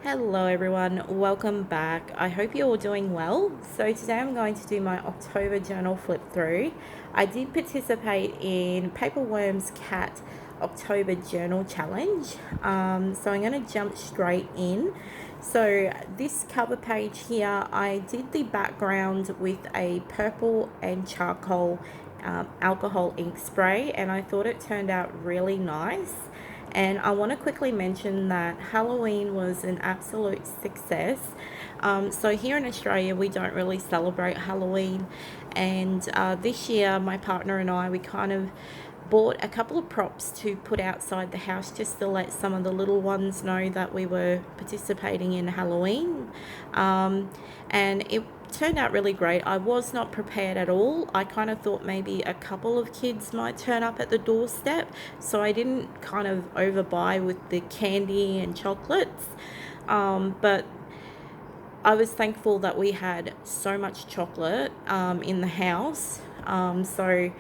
Hello everyone, welcome back. I hope you're all doing well. So today I'm going to do my October journal flip through. I did participate in Paperworm's Cat October Journal Challenge. So I'm going to jump straight in. So this cover page here, I did the background with a purple and charcoal alcohol ink spray, and I thought it turned out really nice. And I want to quickly mention that Halloween was an absolute success. So here in Australia, we don't really celebrate Halloween. And this year, my partner and I, we kind of bought a couple of props to put outside the house just to let some of the little ones know that we were participating in Halloween. And it turned out really great. I was not prepared at all. I kind of thought maybe a couple of kids might turn up at the doorstep, so I didn't kind of overbuy with the candy and chocolates. But I was thankful that we had so much chocolate in the house. So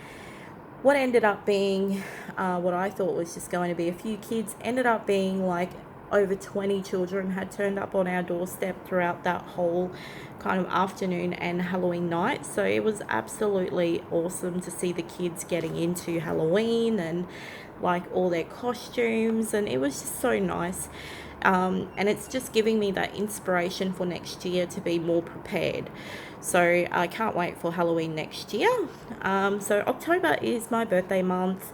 what ended up being what I thought was just going to be a few kids ended up being like over 20 children had turned up on our doorstep throughout that whole kind of afternoon and Halloween night. So it was absolutely awesome to see the kids getting into Halloween and like all their costumes, and it was just so nice. And it's just giving me that inspiration for next year to be more prepared. So I can't wait for Halloween next year. So October is my birthday month.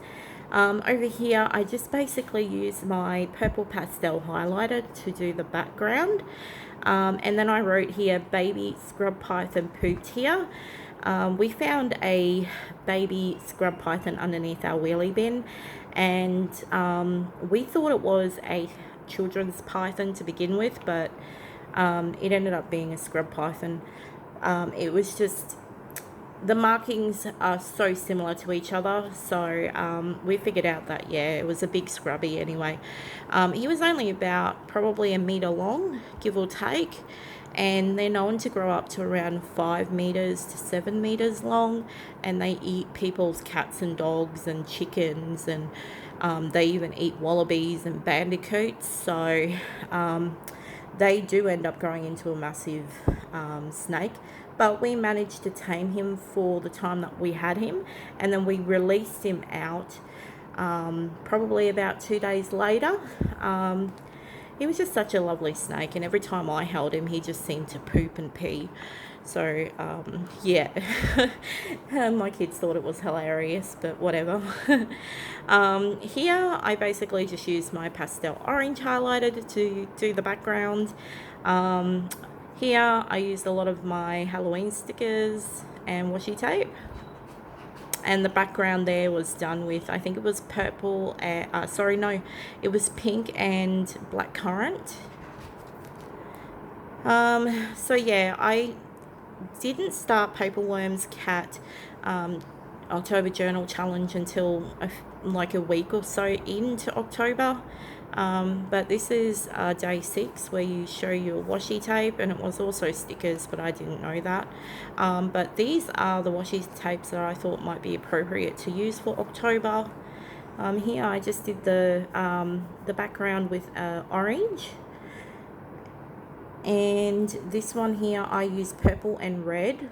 Over here, I just basically use my purple pastel highlighter to do the background. And then I wrote here, baby scrub python pooped here. We found a baby scrub python underneath our wheelie bin, and we thought it was a children's python to begin with, but it ended up being a scrub python. It was just, the markings are so similar to each other, so we figured out that, yeah, it was a big scrubby anyway. He was only about probably a metre long, give or take, and they're known to grow up to around 5 metres to 7 metres long, and they eat people's cats and dogs and chickens, and they even eat wallabies and bandicoots, so they do end up growing into a massive snake. But we managed to tame him for the time that we had him, and then we released him out probably about 2 days later. He was just such a lovely snake, and every time I held him, he just seemed to poop and pee. So, yeah, my kids thought it was hilarious, but whatever. Here, I basically just used my pastel orange highlighter to do the background. Here, I used a lot of my Halloween stickers and washi tape. And the background there was done with, I think it was purple, sorry, no, it was pink and black currant. So yeah, I didn't start Paperworm's Cat October Journal Challenge until like a week or so into October. But this is day 6 where you show your washi tape, and it was also stickers, but I didn't know that. But these are the washi tapes that I thought might be appropriate to use for October. Here I just did the background with orange. And this one here I used purple and red.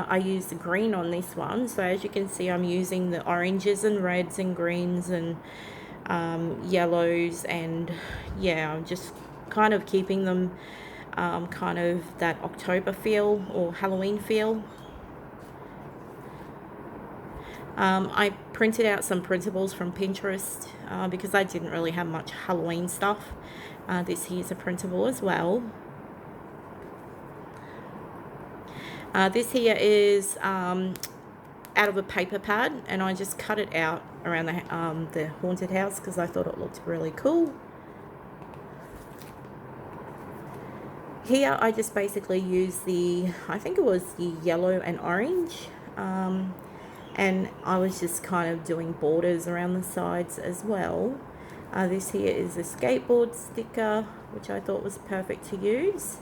I used the green on this one, so as you can see I'm using the oranges and reds and greens and yellows, and yeah, I'm just kind of keeping them kind of that October feel or Halloween feel. I printed out some printables from Pinterest because I didn't really have much Halloween stuff. This here's a printable as well. This here is out of a paper pad, and I just cut it out around the haunted house because I thought it looked really cool. Here I just basically used I think it was the yellow and orange, and I was just kind of doing borders around the sides as well. This here is a skateboard sticker, which I thought was perfect to use.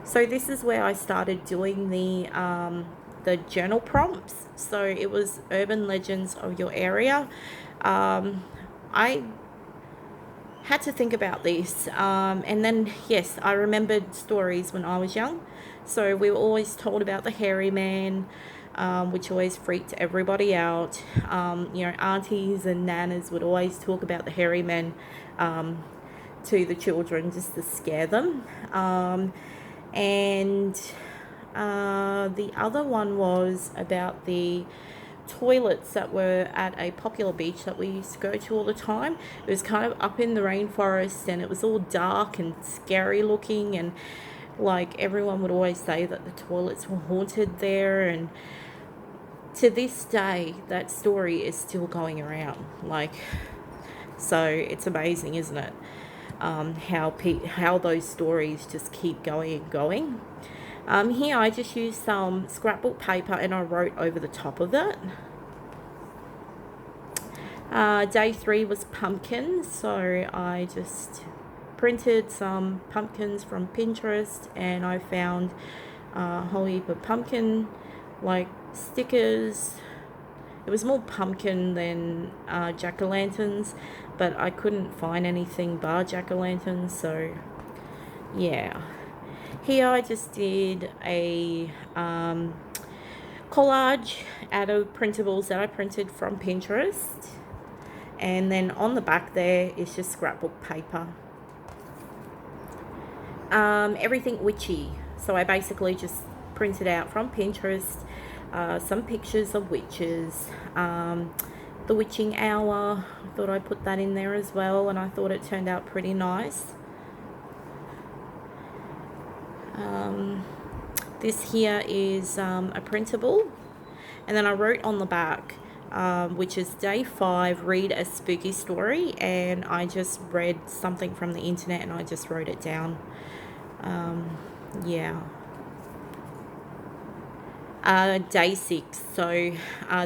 So this is where I started doing the journal prompts. So it was urban legends of your area. I had to think about this. And then, yes, I remembered stories when I was young. So we were always told about the hairy man, which always freaked everybody out. Aunties and nanas would always talk about the hairy man to the children just to scare them. And the other one was about the toilets that were at a popular beach that we used to go to all the time. It was kind of up in the rainforest and it was all dark and scary looking, and like everyone would always say that the toilets were haunted there. And to this day that story is still going around, so it's amazing, isn't it? How those stories just keep going and going. Here I just used some scrapbook paper and I wrote over the top of it. Day 3 was pumpkins, so I just printed some pumpkins from Pinterest and I found a whole heap of pumpkin stickers. It was more pumpkin than jack-o'-lanterns, but I couldn't find anything bar jack-o'-lanterns, so yeah. Here I just did a collage out of printables that I printed from Pinterest, and then on the back there is just scrapbook paper. Everything witchy, so I basically just printed out from Pinterest some pictures of witches. The witching hour, I thought I'd put that in there as well, and I thought it turned out pretty nice. This here is a printable, and then I wrote on the back, which is day 5, read a spooky story, and I just read something from the internet and I just wrote it down. Day 6, so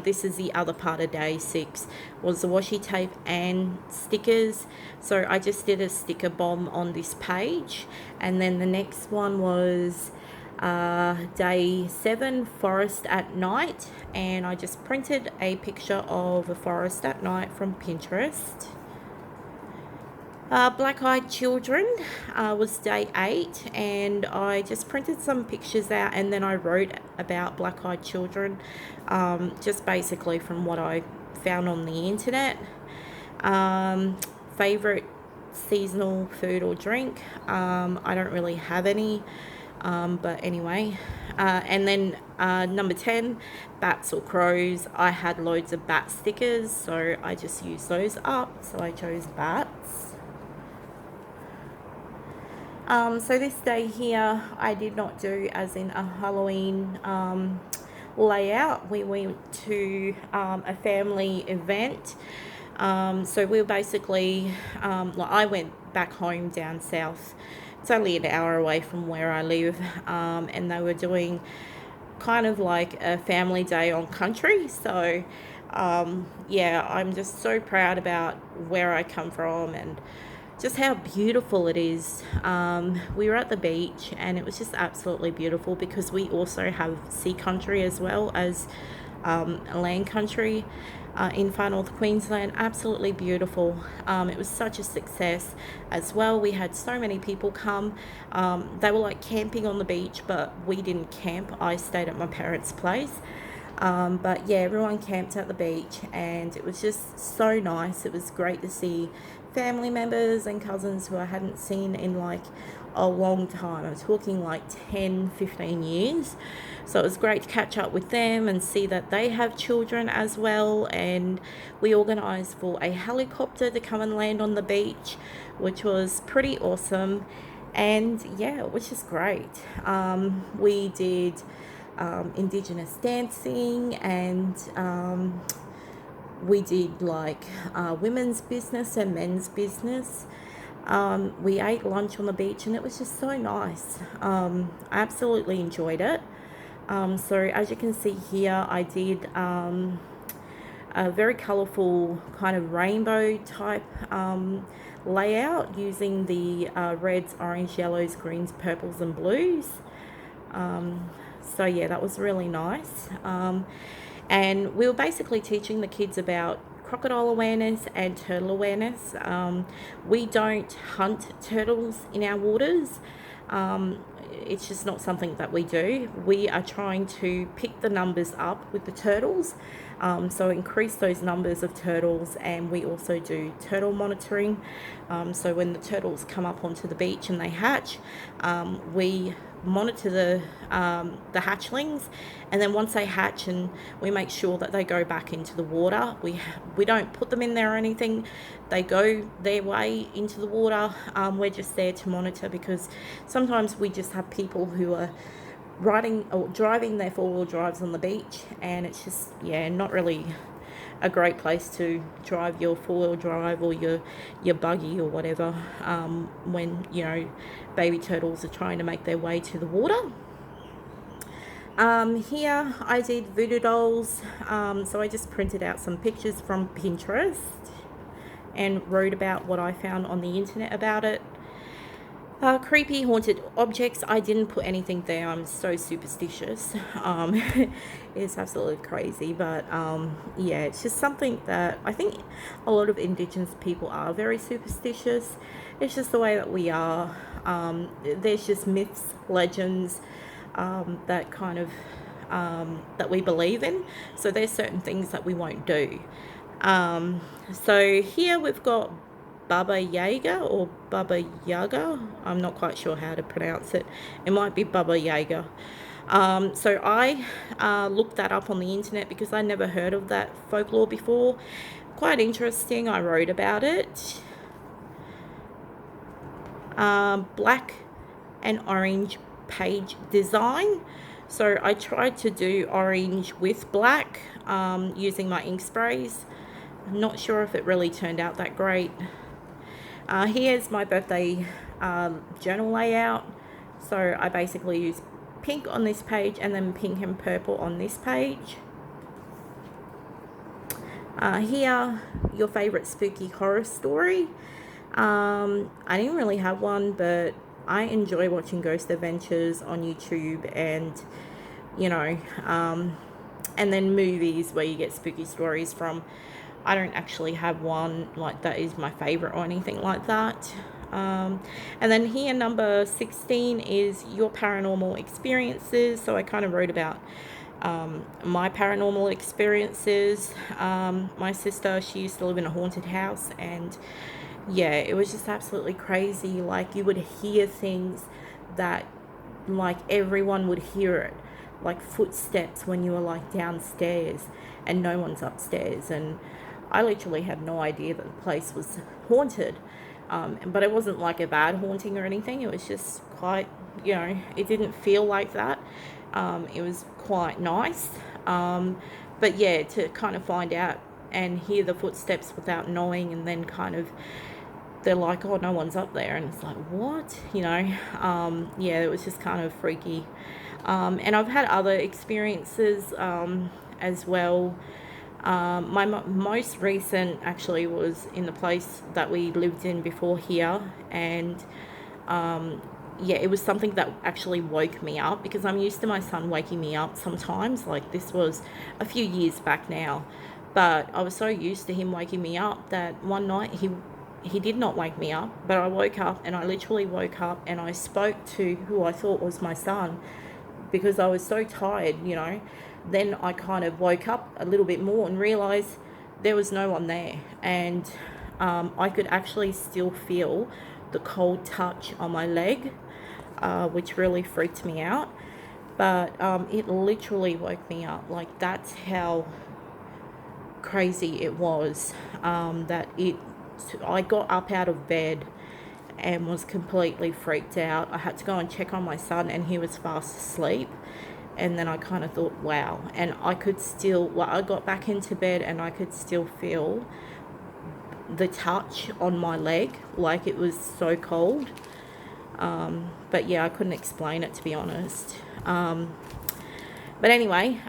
this is the other part of day 6, was the washi tape and stickers. So I just did a sticker bomb on this page, and then the next one was day 7, forest at night, and I just printed a picture of a forest at night from Pinterest. Black-eyed children was day 8, and I just printed some pictures out and then I wrote about black-eyed children, just basically from what I found on the internet. Favorite seasonal food or drink, I don't really have any, but anyway. And then number 10, bats or crows. I had loads of bat stickers, so I just used those up, so I chose bats. So this day here I did not do as in a Halloween layout. We went to a family event. So we were basically, I went back home down south. It's only an hour away from where I live, and they were doing kind of like a family day on country. So I'm just so proud about where I come from and just how beautiful it is. We were at the beach and it was just absolutely beautiful because we also have sea country as well as land country in Far North Queensland. Absolutely beautiful. It was such a success as well. We had so many people come. They were like camping on the beach, but we didn't camp. I stayed at my parents' place. But yeah, everyone camped at the beach and it was just so nice. It was great to see family members and cousins who I hadn't seen in like a long time. I'm talking like 10-15 years. So it was great to catch up with them and see that they have children as well. And we organised for a helicopter to come and land on the beach, which was pretty awesome. And yeah, it was just great. We did Indigenous dancing, and we did like women's business and men's business. We ate lunch on the beach and it was just so nice. I absolutely enjoyed it. So as you can see here, I did a very colourful kind of rainbow type layout using the reds, orange, yellows, greens, purples and blues. So yeah, that was really nice. And we were basically teaching the kids about crocodile awareness and turtle awareness. We don't hunt turtles in our waters. It's just not something that we do. We are trying to pick the numbers up with the turtles, so increase those numbers of turtles, and we also do turtle monitoring. So when the turtles come up onto the beach and they hatch, we monitor the hatchlings, and then once they hatch, and we make sure that they go back into the water. We don't put them in there or anything. They go their way into the water. We're just there to monitor, because sometimes we just have people who are riding or driving their four-wheel drives on the beach, and it's just, yeah, not really a great place to drive your four-wheel drive or your buggy or whatever, when, you know, baby turtles are trying to make their way to the water. Here I did voodoo dolls, so I just printed out some pictures from Pinterest and wrote about what I found on the internet about it. Creepy haunted objects, I didn't put anything there. I'm so superstitious. It's absolutely crazy, but yeah, it's just something that I think a lot of Indigenous people are very superstitious. It's just the way that we are. There's just myths, legends, that kind of that we believe in. So there's certain things that we won't do. So here we've got Baba Yaga or Baba Yaga. I'm not quite sure how to pronounce it. It might be Baba Yaga. So I looked that up on the internet because I never heard of that folklore before. Quite interesting. I wrote about it. Black and orange page design. So I tried to do orange with black, using my ink sprays. I'm not sure if it really turned out that great. Here's my birthday journal layout. So I basically use pink on this page and then pink and purple on this page. Here, your favorite spooky horror story. I didn't really have one, but I enjoy watching Ghost Adventures on YouTube, and, you know, and then movies where you get spooky stories from. I don't actually have one like that is my favorite or anything like that. And then here, number 16 is your paranormal experiences. So I kind of wrote about my paranormal experiences. My sister, she used to live in a haunted house, and yeah, it was just absolutely crazy. Like, you would hear things that, like, everyone would hear it, like footsteps when you were like downstairs and no one's upstairs. And I literally had no idea that the place was haunted. But it wasn't like a bad haunting or anything. It was just quite, you know, it didn't feel like that. It was quite nice. But yeah, to kind of find out and hear the footsteps without knowing, and then kind of, they're like, oh, no one's up there. And it's like, what? You know, yeah, it was just kind of freaky. And I've had other experiences as well. My most recent actually was in the place that we lived in before here, and yeah, it was something that actually woke me up, because I'm used to my son waking me up sometimes. Like, this was a few years back now, but I was so used to him waking me up that one night he did not wake me up, but I woke up, and I literally woke up and I spoke to who I thought was my son, because I was so tired, you know. Then I kind of woke up a little bit more and realized there was no one there, and I could actually still feel the cold touch on my leg, which really freaked me out. But it literally woke me up. Like, that's how crazy it was. I got up out of bed and was completely freaked out. I had to go and check on my son, and he was fast asleep. And then I kind of thought, wow. And I could still, well, I got back into bed and I could still feel the touch on my leg, like it was so cold. But yeah, I couldn't explain it, to be honest. But anyway,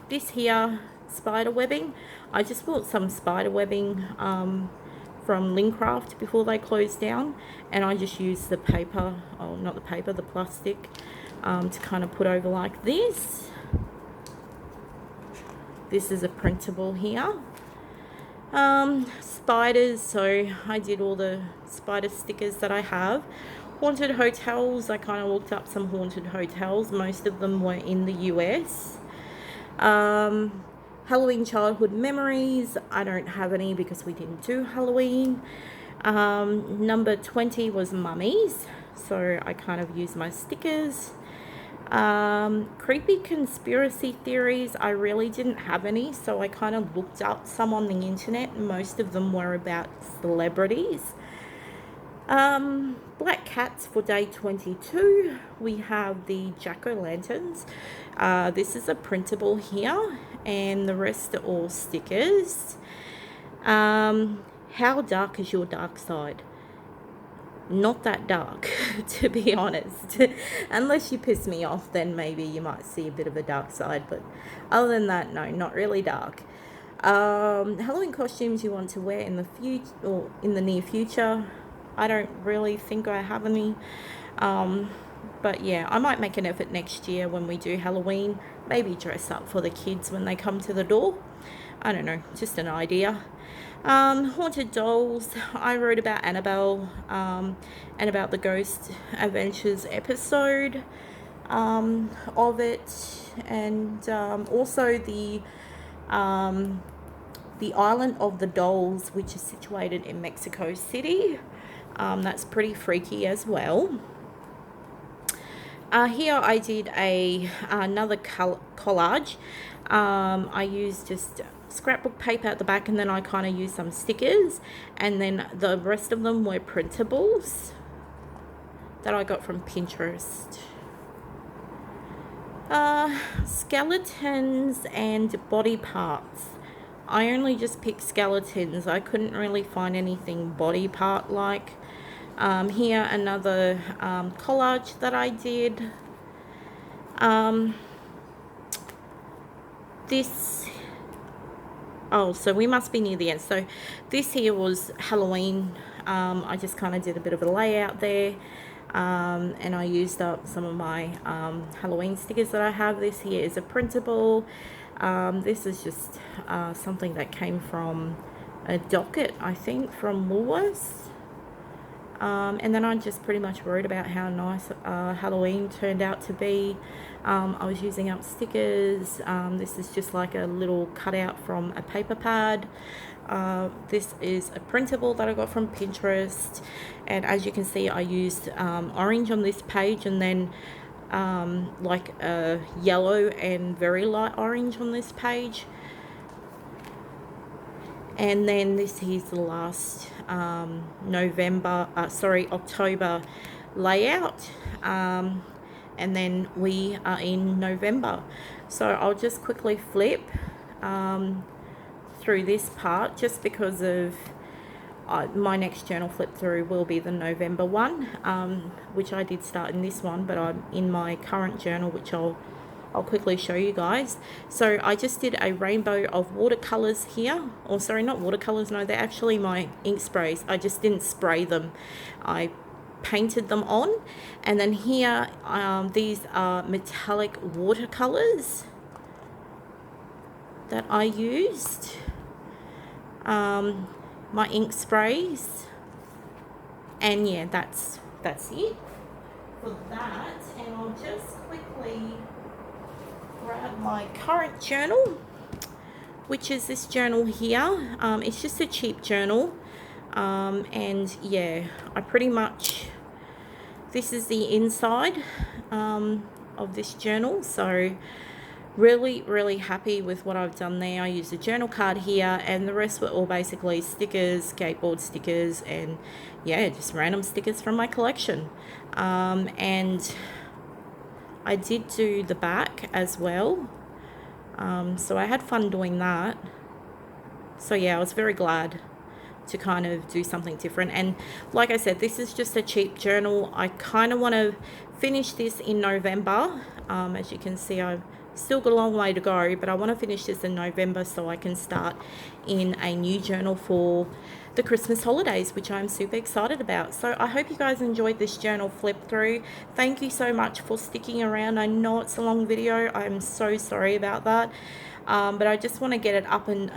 this here, spider webbing. I just bought some spider webbing from Lincraft before they closed down. And I just used the paper, oh, not the paper, the plastic, to kind of put over like this. This is a printable here. Spiders, so I did all the spider stickers that I have. Haunted hotels, I kind of looked up some haunted hotels. Most of them were in the US. Halloween childhood memories, I don't have any because we didn't do Halloween. Number 20 was mummies, so I kind of used my stickers. Creepy conspiracy theories, I really didn't have any, so I kind of looked up some on the internet. Most of them were about celebrities. Black cats for day 22. We have the jack-o'-lanterns. This is a printable here, and the rest are all stickers. How dark is your dark side? Not that dark, to be honest. Unless you piss me off, then maybe you might see a bit of a dark side, but other than that, no, not really dark. Halloween costumes you want to wear in the future or in the near future. I don't really think I have any. But yeah, I might make an effort next year when we do Halloween. Maybe dress up for the kids when they come to the door. I don't know, just an idea. Haunted dolls, I wrote about Annabelle, and about the Ghost Adventures episode of it, and also the Island of the Dolls, which is situated in Mexico City. That's pretty freaky as well. Here I did another collage. I used just scrapbook paper at the back, and then I kind of used some stickers, and then the rest of them were printables that I got from Pinterest. Skeletons and body parts. I only just picked skeletons. I couldn't really find anything body part like. Here another collage that I did. So we must be near the end. So this here was Halloween. I just kind of did a bit of a layout there. And I used up some of my Halloween stickers that I have. This here is a printable. This is just something that came from a docket, I think, from Woolworths. And then I just pretty much wrote about how nice Halloween turned out to be. I was using up stickers. This is just like a little cutout from a paper pad. This is a printable that I got from Pinterest. And as you can see, I used orange on this page, and then like a yellow and very light orange on this page. And then this is the last October layout. And then we are in November. So I'll just quickly flip through this part, just because of my next journal flip through will be the November one, which I did start in this one, but I'm in my current journal, which I'll quickly show you guys. So I just did a rainbow of watercolors here. Or sorry, not watercolors, no, they're actually my ink sprays. I just didn't spray them. I painted them on. And then here, these are metallic watercolors that I used. My ink sprays. And yeah, that's it for that. And I'll just quickly grab my current journal, which is this journal here. It's just a cheap journal, and yeah, I pretty much, this is the inside of this journal. So really happy with what I've done there. I used a journal card here, and the rest were all basically stickers, skateboard stickers, and yeah, just random stickers from my collection. And I did do the back as well, so I had fun doing that. So yeah, I was very glad to kind of do something different. And like I said, this is just a cheap journal. I kind of want to finish this in November. As you can see, I've still got a long way to go, but I want to finish this in November so I can start in a new journal for the Christmas holidays, which I'm super excited about. So I hope you guys enjoyed this journal flip through. Thank you so much for sticking around. I know it's a long video. I'm so sorry about that. But I just want to get it up and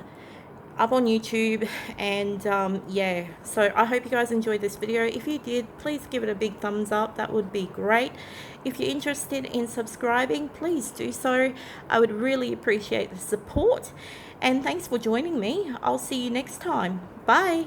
up on YouTube. And yeah, so I hope you guys enjoyed this video. If you did, please give it a big thumbs up. That would be great. If you're interested in subscribing, please do so. I would really appreciate the support. And thanks for joining me. I'll see you next time. Bye.